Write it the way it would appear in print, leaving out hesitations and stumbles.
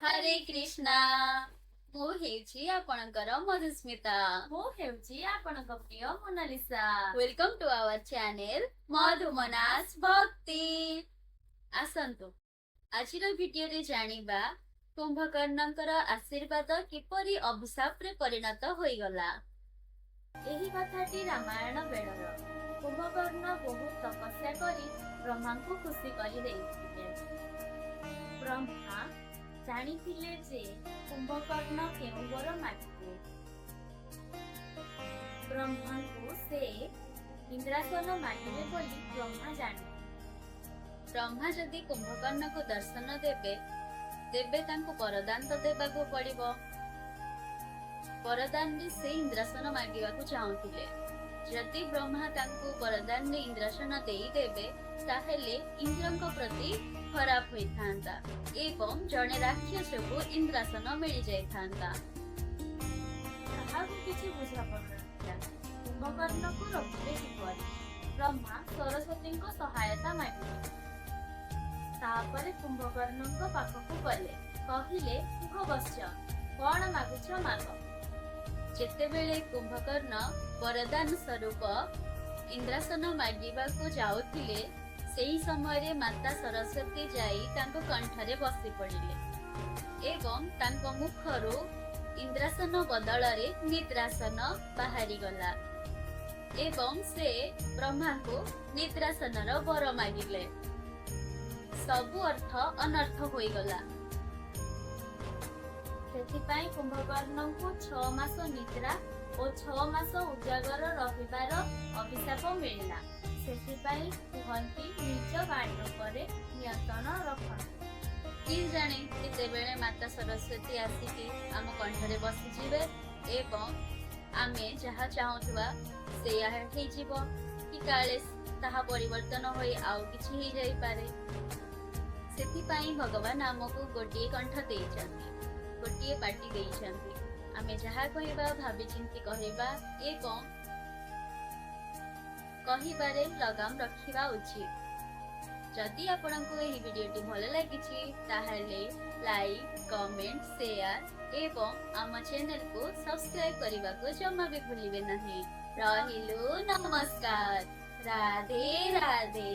हरे कृष्णा। ମୁଁ ହେଉଛି ଆପଣଙ୍କର ମଧୁସ୍ମିତା। ମୁଁ ହେଉଛି ଆପଣଙ୍କ ପ୍ରିୟ Monalisa. Welcome to our channel Madhumanasa Bhakti. ଆସନ୍ତୁ ଆଜିର ଭିଡିଓରେ ଜାଣିବା କୁମ୍ଭକର୍ଣ୍ଣଙ୍କର ଆଶୀର୍ବାଦ କିପରି ଅଭିଶାପରେ ପରିଣତ ହୋଇଗଲା। ଏହି କଥାଟି ରାମାୟଣ ବେଳର। କୁମ୍ଭକର୍ଣ୍ଣ ବହୁତ ତପସ୍ୟା କରି ବ୍ରହ୍ମାଙ୍କୁ ଖୁସି କରିଦେଇଥିଲେ। ବ୍ରହ୍ମା ଜାଣିଥିଲେ ଯେ କୁମ୍ଭକର୍ଣ୍ଣ କେଉଁ ବର ମାଗିବେ। ବ୍ରହ୍ମାଙ୍କୁ ସେ ଇନ୍ଦ୍ରାସନ ମାଗିବେ ବୋଲି ବ୍ରହ୍ମା ଜାଣିଥିଲେ। ବ୍ରହ୍ମା ଯଦି କୁମ୍ଭକର୍ଣ୍ଣଙ୍କୁ ଦର୍ଶନ ଦେବେ ତେବେ ତାଙ୍କୁ ବରଦାନ ତ ଦେବାକୁ ପଡ଼ିବ। ବରଦାନରେ ସେ ଇନ୍ଦ୍ରାସନ ମାଗିବାକୁ ଚାହୁଁଥିଲେ। ଯଦି ବ୍ରହ୍ମା ତାଙ୍କୁ ବରଦାନରେ ଇନ୍ଦ୍ରାସନ ଦେଇଦେବେ ତାହେଲେ ଇନ୍ଦ୍ରଙ୍କ ପ୍ରତି ଖରାପ ହୋଇଥାନ୍ତା ଏବଂ ଜଣେ ରାକ୍ଷସକୁ ଇନ୍ଦ୍ରାସନ ମିଳିଯାଇଥାନ୍ତା। କାହାକୁ କିଛି ବୁଝାପଡ଼ୁନଥିଲା କୁମ୍ଭକର୍ଣ୍ଣକୁ ରଖିବେ କିପରି। ବ୍ରହ୍ମା ସରସ୍ୱତୀଙ୍କ ସହାୟତା ମାଗିଲେ। ତାପରେ କୁମ୍ଭକର୍ଣ୍ଣଙ୍କ ପାଖକୁ ଗଲେ, କହିଲେ, କୁମ୍ଭବତ୍ସ, କଣ ମାଗୁଛ ମାଗ। ଯେତେବେଳେ କୁମ୍ଭକର୍ଣ୍ଣ ବରଦାନ ସ୍ୱରୂପ ଇନ୍ଦ୍ରାସନ ମାଗିବାକୁ ଯାଉଥିଲେ ସେହି ସମୟରେ ମାତା ସରସ୍ୱତୀ ଯାଇ ତାଙ୍କ କଣ୍ଠରେ ବସି ପଡ଼ିଲେ ଏବଂ ତାଙ୍କ ମୁଖରୁ ଇନ୍ଦ୍ରାସନ ବଦଳରେ ନିଦ୍ରାସନ ବାହାରିଗଲା ଏବଂ ସେ ବ୍ରହ୍ମାଙ୍କୁ ନିଦ୍ରାସନର ବର ମାଗିଲେ। ସବୁ ଅର୍ଥ ଅନର୍ଥ ହୋଇଗଲା। ସେଥିପାଇଁ କୁମ୍ଭକର୍ଣ୍ଣଙ୍କୁ 6 ମାସ ନିଦ୍ରା ଓ 6 ମାସ ଉଜାଗର ରହିବାର ଅଭିଶାପ ମିଳିଲା। ସେଥିପାଇଁ କୁହନ୍ତି ନିଜ ବାଣୀ ଉପରେ ନିୟନ୍ତ୍ରଣ ରଖନ୍ତୁ। କିଏ ଜାଣେ କେତେବେଳେ ମାତା ସରସ୍ୱତୀ ଆସିକି ଆମ କଣ୍ଠରେ ବସିଯିବେ ଏବଂ ଆମେ ଯାହା ଚାହୁଁଥିବା ସେଇଆ ହେଇଯିବ, କି କାଳେ ତାହା ପରିବର୍ତ୍ତନ ହୋଇ ଆଉ କିଛି ହେଇଯାଇପାରେ। ସେଥିପାଇଁ ଭଗବାନ ଆମକୁ ଗୋଟିଏ କଣ୍ଠ ଦେଇଛନ୍ତି, ଗୋଟିଏ ପାଟି ଦେଇଛନ୍ତି। ଆମେ ଯାହା କହିବା ଭାବି ଚିନ୍ତି କହିବା ଏବଂ କହିବାରେ ଲଗାମ ରଖିବା ଉଚିତ। ଯଦି ଆପଣଙ୍କୁ ଏହି ଭିଡିଓଟି ଭଲ ଲାଗିଛି ତାହେଲେ ଲାଇକ୍, କମେଣ୍ଟ, ସେୟାର ଏବଂ ଆମ ଚ୍ୟାନେଲକୁ ସବସ୍କ୍ରାଇବ କରିବାକୁ ଜମା ବି ଭୁଲିବେ ନାହିଁ। ରହିଲୁ, ନମସ୍କାର, ରାଧେ ରାଧେ।